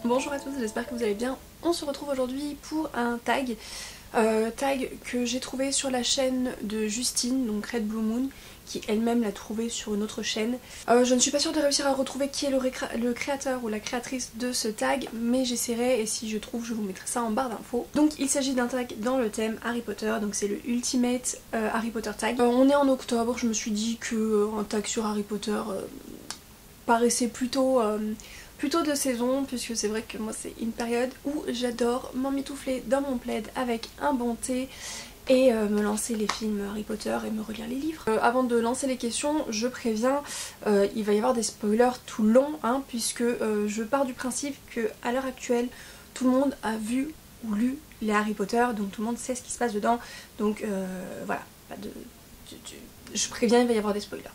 Bonjour à tous, j'espère que vous allez bien. On se retrouve aujourd'hui pour un tag. Tag que j'ai trouvé sur la chaîne de Justine, donc Red Blue Moon, qui elle-même l'a trouvé sur une autre chaîne. Je ne suis pas sûre de réussir à retrouver qui est le créateur ou la créatrice de ce tag, mais j'essaierai et si je trouve je vous mettrai ça en barre d'infos. Donc il s'agit d'un tag dans le thème Harry Potter, donc c'est le Ultimate Harry Potter tag. On est en octobre, je me suis dit que un tag sur Harry Potter paraissait plutôt de saison, puisque c'est vrai que moi c'est une période où j'adore m'emmitoufler dans mon plaid avec un bon thé et me lancer les films Harry Potter et me relire les livres. Avant de lancer les questions, je préviens, il va y avoir des spoilers tout le long, hein, puisque je pars du principe que à l'heure actuelle, tout le monde a vu ou lu les Harry Potter, donc tout le monde sait ce qui se passe dedans, donc voilà, je préviens, il va y avoir des spoilers.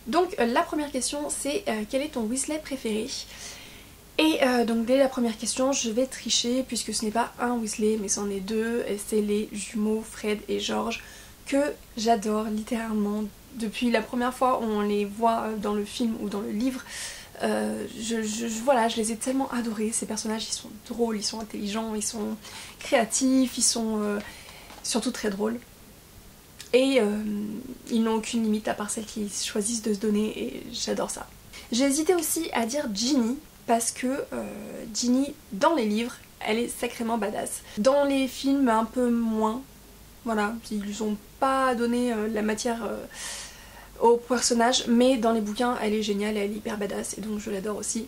Donc la première question c'est quel est ton Weasley préféré? Et donc dès la première question je vais tricher puisque ce n'est pas un Weasley mais c'en est deux, et c'est les jumeaux Fred et George que j'adore littéralement depuis la première fois où on les voit dans le film ou dans le livre. Voilà, je les ai tellement adorés, ces personnages. Ils sont drôles, ils sont intelligents, ils sont créatifs, ils sont surtout très drôles. Et ils n'ont aucune limite à part celle qu'ils choisissent de se donner et j'adore ça. J'ai hésité aussi à dire Ginny parce que Ginny dans les livres elle est sacrément badass. Dans les films un peu moins, voilà, ils lui ont pas donné la matière au personnage, mais dans les bouquins elle est géniale, elle est hyper badass et donc je l'adore aussi,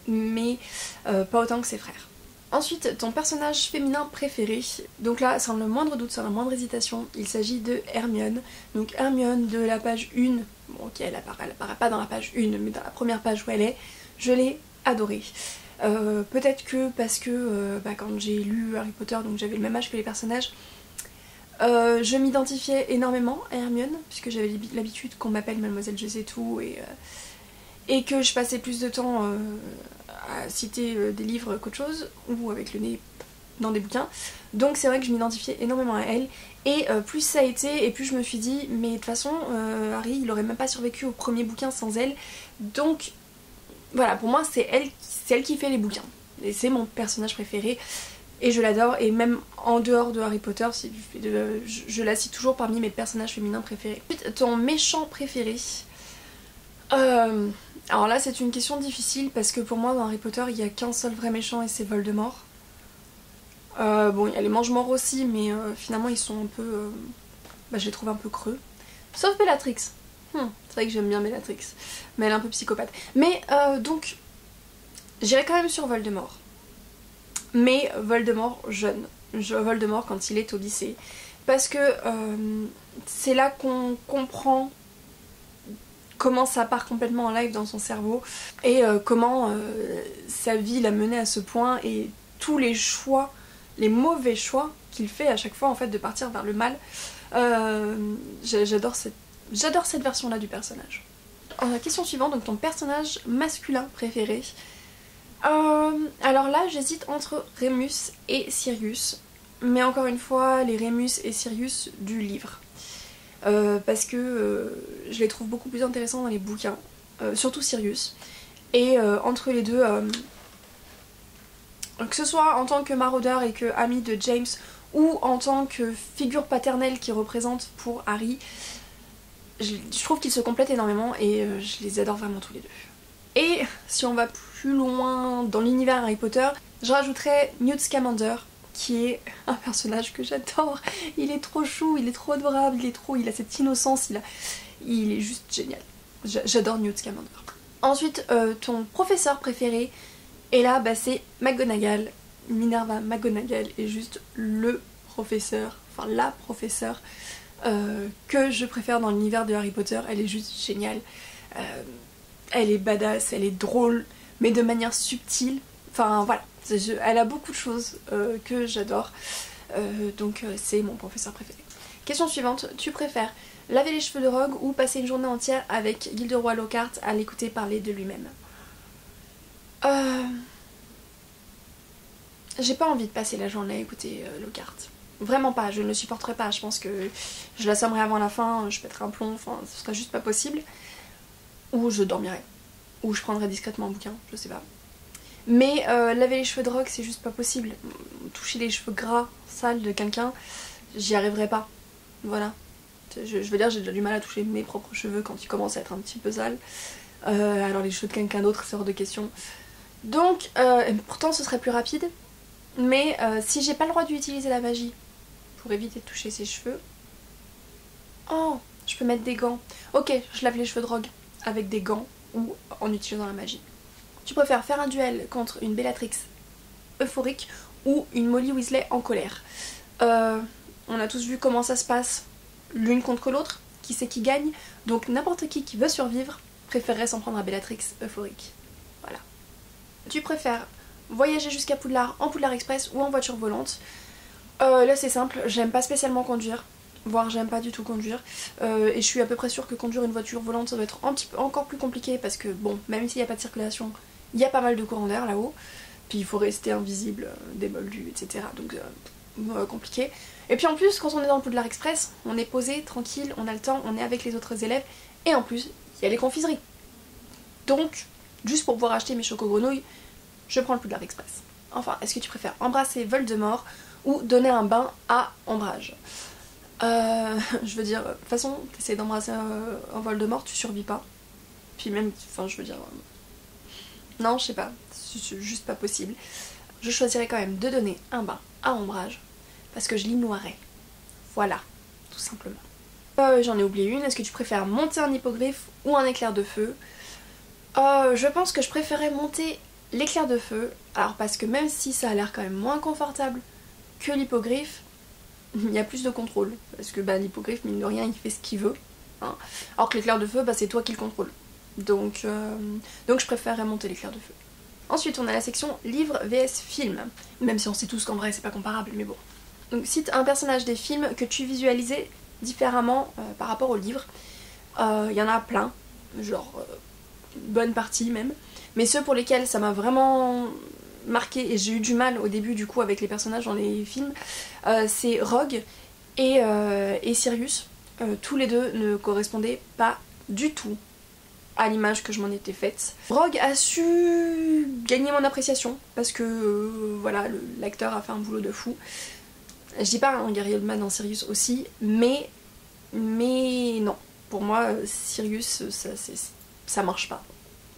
mais pas autant que ses frères. Ensuite, ton personnage féminin préféré. Donc là, sans le moindre doute, sans la moindre hésitation, il s'agit de Hermione. Donc Hermione de la page 1, bon ok, elle apparaît pas dans la page 1, mais dans la première page où elle est, je l'ai adorée. Peut-être que parce que quand j'ai lu Harry Potter, donc j'avais le même âge que les personnages, je m'identifiais énormément à Hermione, puisque j'avais l'habitude qu'on m'appelle Mademoiselle Je sais tout, et que je passais plus de temps à citer des livres qu'autre chose, ou avec le nez dans des bouquins. Donc c'est vrai que je m'identifiais énormément à elle, et plus ça a été, et plus je me suis dit, mais de toute façon, Harry, il aurait même pas survécu au premier bouquin sans elle, donc voilà, pour moi c'est elle qui fait les bouquins, et c'est mon personnage préféré, et je l'adore, et même en dehors de Harry Potter, je la cite toujours parmi mes personnages féminins préférés. Ensuite, ton méchant préféré. Alors là c'est une question difficile parce que pour moi dans Harry Potter il n'y a qu'un seul vrai méchant et c'est Voldemort. Bon il y a les Mange-Morts aussi mais finalement ils sont un peu... je les trouve un peu creux. Sauf Bellatrix. C'est vrai que j'aime bien Bellatrix, mais elle est un peu psychopathe. Mais donc j'irai quand même sur Voldemort. Mais Voldemort jeune. Voldemort quand il est au lycée. Parce que c'est là qu'on comprend comment ça part complètement en live dans son cerveau et comment sa vie l'a mené à ce point et tous les choix, les mauvais choix qu'il fait à chaque fois en fait de partir vers le mal. J'adore cette version là du personnage. La question suivante, donc ton personnage masculin préféré. Alors là j'hésite entre Remus et Sirius, mais encore une fois les Remus et Sirius du livre. Parce que je les trouve beaucoup plus intéressants dans les bouquins, surtout Sirius. Et entre les deux, que ce soit en tant que maraudeur et que ami de James ou en tant que figure paternelle qui représente pour Harry, je trouve qu'ils se complètent énormément et je les adore vraiment tous les deux. Et si on va plus loin dans l'univers Harry Potter, je rajouterais Newt Scamander, qui est un personnage que j'adore. Il est trop chou, il est trop adorable, il a cette innocence, il est juste génial. J'adore Newt Scamander. Ensuite, ton professeur préféré, et là c'est McGonagall. Minerva McGonagall est juste le professeur, enfin la professeure que je préfère dans l'univers de Harry Potter. Elle est juste géniale. Elle est badass, elle est drôle, mais de manière subtile. Enfin voilà. Elle a beaucoup de choses que j'adore, donc c'est mon professeur préféré. Question suivante, tu préfères laver les cheveux de Rogue ou passer une journée entière avec Gilderoy Lockhart à l'écouter parler de lui-même? J'ai pas envie de passer la journée à écouter Lockhart. Vraiment pas, je ne le supporterai pas, je pense que je l'assommerai avant la fin, je pèterai un plomb, enfin ce serait juste pas possible. Ou je dormirai, ou je prendrai discrètement un bouquin, je sais pas. Mais laver les cheveux de Rogue, c'est juste pas possible. Toucher les cheveux gras, sales de quelqu'un, j'y arriverai pas. Voilà. Je veux dire, j'ai déjà du mal à toucher mes propres cheveux quand ils commencent à être un petit peu sales. Alors les cheveux de quelqu'un d'autre, c'est hors de question. Donc, pourtant ce serait plus rapide. Mais si j'ai pas le droit d'utiliser la magie pour éviter de toucher ses cheveux... Oh, je peux mettre des gants. Ok, je lave les cheveux de Rogue avec des gants ou en utilisant la magie. Tu préfères faire un duel contre une Bellatrix euphorique ou une Molly Weasley en colère. On a tous vu comment ça se passe l'une contre l'autre, qui c'est qui gagne, donc n'importe qui veut survivre préférerait s'en prendre à Bellatrix euphorique. Voilà. Tu préfères voyager jusqu'à Poudlard en Poudlard Express ou en voiture volante. Là c'est simple, j'aime pas spécialement conduire, voire j'aime pas du tout conduire, et je suis à peu près sûre que conduire une voiture volante ça doit être un petit peu encore plus compliqué parce que bon, même s'il n'y a pas de circulation, il y a pas mal de courant d'air là-haut, puis il faut rester invisible des moldus, etc. Donc compliqué. Et puis en plus, quand on est dans le Poudlard Express, on est posé, tranquille, on a le temps, on est avec les autres élèves, et en plus, il y a les confiseries. Donc, juste pour pouvoir acheter mes chocos-grenouilles, je prends le Poudlard Express. Enfin, est-ce que tu préfères embrasser Voldemort ou donner un bain à Ombrage? Je veux dire, de toute façon, t'essayes d'embrasser un Voldemort, tu survis pas. Puis même, enfin, je veux dire... non, je sais pas, c'est juste pas possible. Je choisirais quand même de donner un bain à Ombrage, parce que je l'ignorais. Voilà, tout simplement. J'en ai oublié une, est-ce que tu préfères monter un hippogriffe ou un éclair de feu? Je pense que je préférais monter l'éclair de feu, alors parce que même si ça a l'air quand même moins confortable que l'hippogriffe, il y a plus de contrôle, parce que bah, l'hippogriffe, mine de rien, il fait ce qu'il veut, hein. Alors que l'éclair de feu, bah, c'est toi qui le contrôle. Donc je préférerais monter l'éclair de feu. Ensuite on a la section livre vs film, même si on sait tous qu'en vrai c'est pas comparable, mais bon. Donc cite un personnage des films que tu visualisais différemment par rapport au livre. Il y en a plein, genre une bonne partie même, mais ceux pour lesquels ça m'a vraiment marqué et j'ai eu du mal au début du coup avec les personnages dans les films, c'est Rogue et Sirius. Tous les deux ne correspondaient pas du tout à l'image que je m'en étais faite. Rogue a su gagner mon appréciation parce que voilà, l'acteur a fait un boulot de fou. Je dis pas un Gary Oldman dans Sirius aussi, mais non. Pour moi, Sirius, ça marche pas.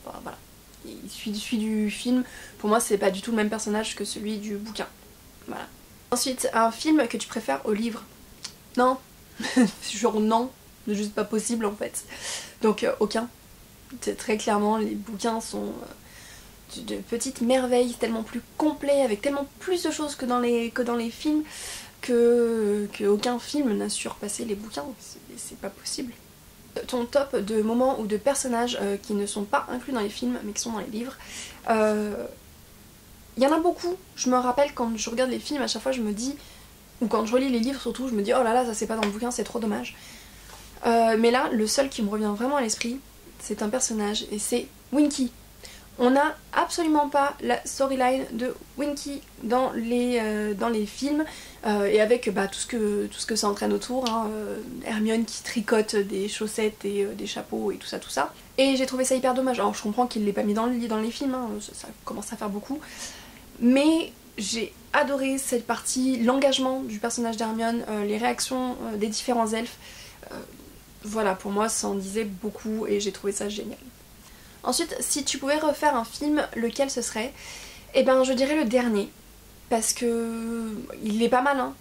Enfin, voilà. Il suit du film. Pour moi, c'est pas du tout le même personnage que celui du bouquin. Voilà. Ensuite, un film que tu préfères au livre? Non. Genre non. C'est juste pas possible en fait. Donc aucun. Très clairement, les bouquins sont de petites merveilles, tellement plus complets, avec tellement plus de choses que dans les films, que aucun film n'a surpassé les bouquins. C'est pas possible. Ton top de moments ou de personnages qui ne sont pas inclus dans les films mais qui sont dans les livres. Il y en a beaucoup. Je me rappelle quand je regarde les films, à chaque fois je me dis, ou quand je relis les livres surtout, je me dis oh là là, ça c'est pas dans le bouquin, c'est trop dommage. Mais là, le seul qui me revient vraiment à l'esprit, c'est un personnage et c'est Winky. On n'a absolument pas la storyline de Winky dans les films et avec bah, tout ce que ça entraîne autour, hein, Hermione qui tricote des chaussettes et des chapeaux et tout ça. Et j'ai trouvé ça hyper dommage. Alors je comprends qu'il l'ait pas mis dans les films, hein, ça commence à faire beaucoup. Mais j'ai adoré cette partie, l'engagement du personnage d'Hermione, les réactions des différents elfes. Voilà, pour moi ça en disait beaucoup et j'ai trouvé ça génial. Ensuite, si tu pouvais refaire un film, lequel ce serait? Eh ben je dirais le dernier, parce que il est pas mal, hein.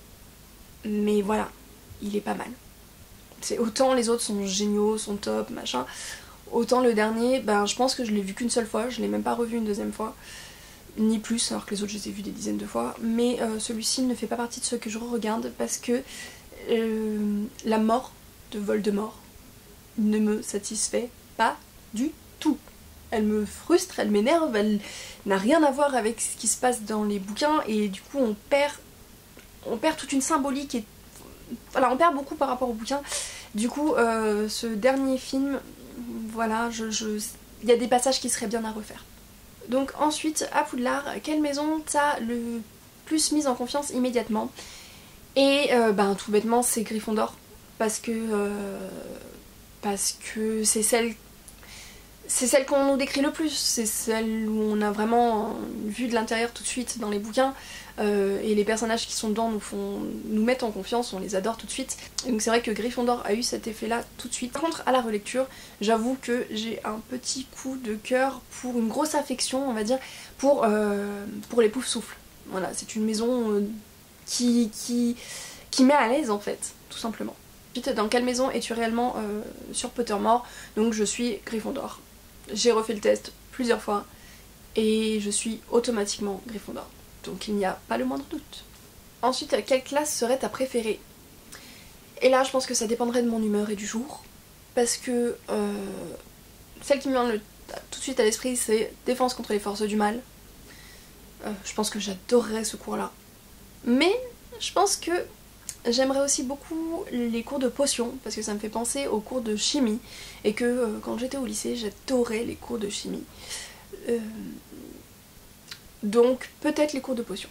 Mais voilà, il est pas mal. C'est autant les autres sont géniaux, sont top, machin. Autant le dernier, ben je pense que je l'ai vu qu'une seule fois, je l'ai même pas revu une deuxième fois. Ni plus, alors que les autres je les ai vus des dizaines de fois. Mais celui-ci ne fait pas partie de ceux que je regarde parce que la mort de Voldemort ne me satisfait pas du tout. Elle me frustre, elle m'énerve, elle n'a rien à voir avec ce qui se passe dans les bouquins et du coup on perd toute une symbolique et voilà, on perd beaucoup par rapport au bouquin. Du coup ce dernier film, voilà, il y a des passages qui seraient bien à refaire. Donc ensuite, à Poudlard, quelle maison t'as le plus mise en confiance immédiatement? Et ben tout bêtement c'est Gryffondor parce que c'est c'est celle qu'on nous décrit le plus, c'est celle où on a vraiment une vue de l'intérieur tout de suite dans les bouquins, et les personnages qui sont dedans nous mettent en confiance, on les adore tout de suite. Et donc c'est vrai que Gryffondor a eu cet effet là tout de suite. Par contre à la relecture, j'avoue que j'ai un petit coup de cœur pour une grosse affection, on va dire, pour les Poufsouffles. Voilà, c'est une maison qui met à l'aise en fait, tout simplement. Ensuite, dans quelle maison es-tu réellement sur Pottermore? Donc je suis Gryffondor. J'ai refait le test plusieurs fois et je suis automatiquement Gryffondor. Donc il n'y a pas le moindre doute. Ensuite, quelle classe serait ta préférée? Et là, je pense que ça dépendrait de mon humeur et du jour. Parce que celle qui me vient tout de suite à l'esprit, c'est Défense contre les forces du mal. Je pense que j'adorerais ce cours-là. Mais je pense que j'aimerais aussi beaucoup les cours de potions, parce que ça me fait penser aux cours de chimie, et que quand j'étais au lycée, j'adorais les cours de chimie. Donc peut-être les cours de potions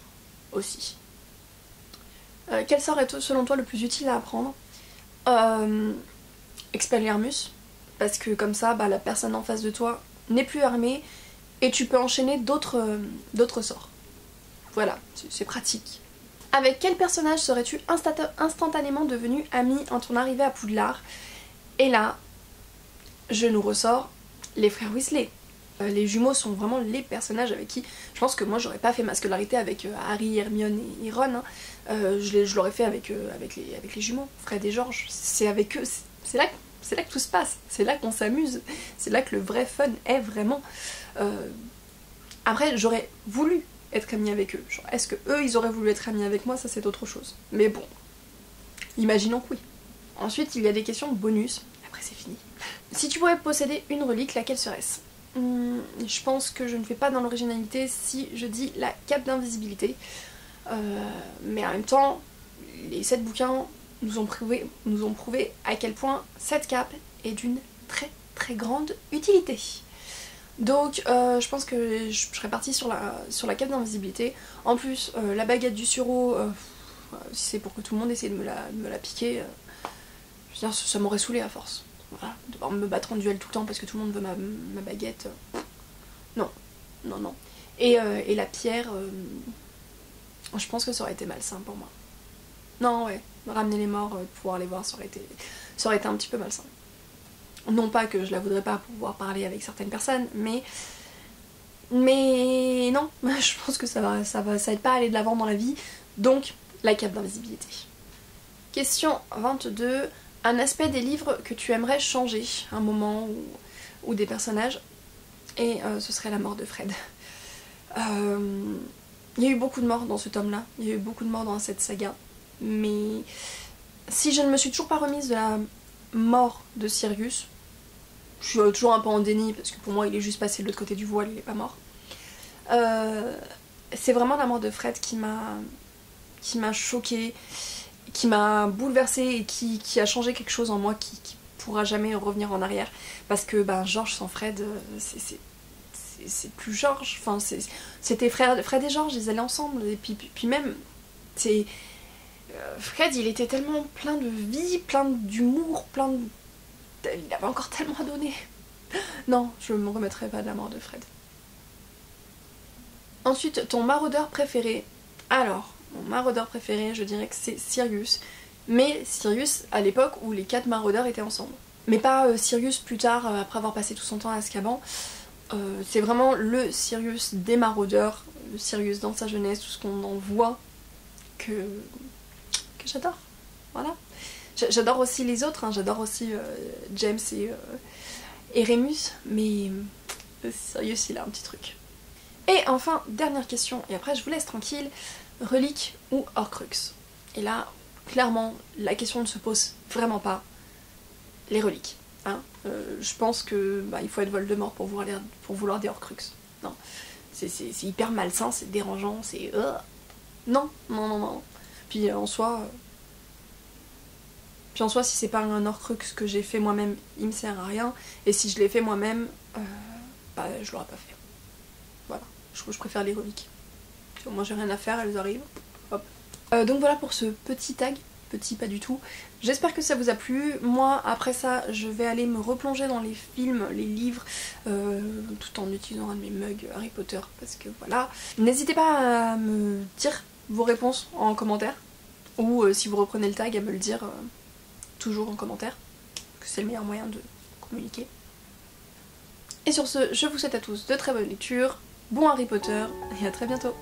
aussi. Quel sort est selon toi le plus utile à apprendre? Expelliarmus, parce que comme ça, la personne en face de toi n'est plus armée, et tu peux enchaîner d'autres sorts. Voilà, c'est pratique. Avec quel personnage serais-tu instantanément devenu ami en ton arrivée à Poudlard? Et là, je nous ressors les frères Weasley. Les jumeaux sont vraiment les personnages avec qui je pense que moi j'aurais pas fait ma scolarité avec Harry, Hermione et Ron. Hein. Je l'aurais fait avec les jumeaux, Fred et George. C'est avec eux, c'est là que tout se passe, c'est là qu'on s'amuse, c'est là que le vrai fun est vraiment. Après, j'aurais voulu être amie avec eux. Est-ce que eux ils auraient voulu être amis avec moi? Ça c'est autre chose. Mais bon, imaginons que oui. Ensuite, il y a des questions bonus. Après c'est fini. Si tu pouvais posséder une relique, laquelle serait-ce? Je pense que je ne fais pas dans l'originalité si je dis la cape d'invisibilité. Mais en même temps, les 7 bouquins nous ont prouvé à quel point cette cape est d'une très très grande utilité. Donc je pense que je serais partie sur la cape d'invisibilité. En plus, la baguette du sureau, si c'est pour que tout le monde essaie de me la piquer, je veux dire, ça m'aurait saoulée à force. Voilà, devoir me battre en duel tout le temps parce que tout le monde veut ma baguette. Non, non, non. Et la pierre, je pense que ça aurait été malsain pour moi. Non, ouais, ramener les morts, pouvoir les voir, ça aurait été un petit peu malsain. Non pas que je la voudrais pas pour pouvoir parler avec certaines personnes, mais non, je pense que ça aide pas à aller de l'avant dans la vie, donc la cape d'invisibilité. Question 22. Un aspect des livres que tu aimerais changer, un moment ou des personnages, et ce serait la mort de Fred. Il y a eu beaucoup de morts dans ce tome-là, il y a eu beaucoup de morts dans cette saga, mais si je ne me suis toujours pas remise de la mort de Sirius, je suis toujours un peu en déni parce que pour moi il est juste passé de l'autre côté du voile, il est pas mort. C'est vraiment la mort de Fred qui m'a choquée, qui m'a bouleversée et qui a changé quelque chose en moi qui pourra jamais revenir en arrière. Parce que George sans Fred, c'est plus George, enfin c'était Fred et George, ils allaient ensemble, et puis même, Fred il était tellement plein de vie, plein d'humour, il avait encore tellement à donner. Non, je me remettrai pas de la mort de Fred. Ensuite, ton maraudeur préféré. Alors, mon maraudeur préféré, je dirais que c'est Sirius. Mais Sirius à l'époque où les 4 maraudeurs étaient ensemble. Mais pas Sirius plus tard, après avoir passé tout son temps à Azkaban. C'est vraiment le Sirius des maraudeurs, le Sirius dans sa jeunesse, tout ce qu'on en voit que j'adore. Voilà. J'adore aussi les autres, hein. J'adore aussi James et Remus, mais Sirius il a un petit truc. Et enfin, dernière question, et après je vous laisse tranquille, relique ou Horcrux? Et là, clairement, la question ne se pose vraiment pas. Les reliques. Hein, je pense que il faut être Voldemort pour vouloir des Horcrux. Non, c'est hyper malsain, c'est dérangeant, c'est... Non, non, non, non. Puis en soi, si c'est pas un Horcrux que j'ai fait moi-même, il me sert à rien. Et si je l'ai fait moi-même, je l'aurais pas fait. Voilà, je préfère les reliques. Moi j'ai rien à faire, elles arrivent. Hop. Donc voilà pour ce petit tag. petit, pas du tout. J'espère que ça vous a plu. Moi, après ça, je vais aller me replonger dans les films, les livres, tout en utilisant un de mes mugs Harry Potter, parce que voilà. N'hésitez pas à me dire vos réponses en commentaire, ou si vous reprenez le tag, à me le dire toujours en commentaire, que c'est le meilleur moyen de communiquer. Et sur ce, je vous souhaite à tous de très bonnes lectures, bon Harry Potter, et à très bientôt.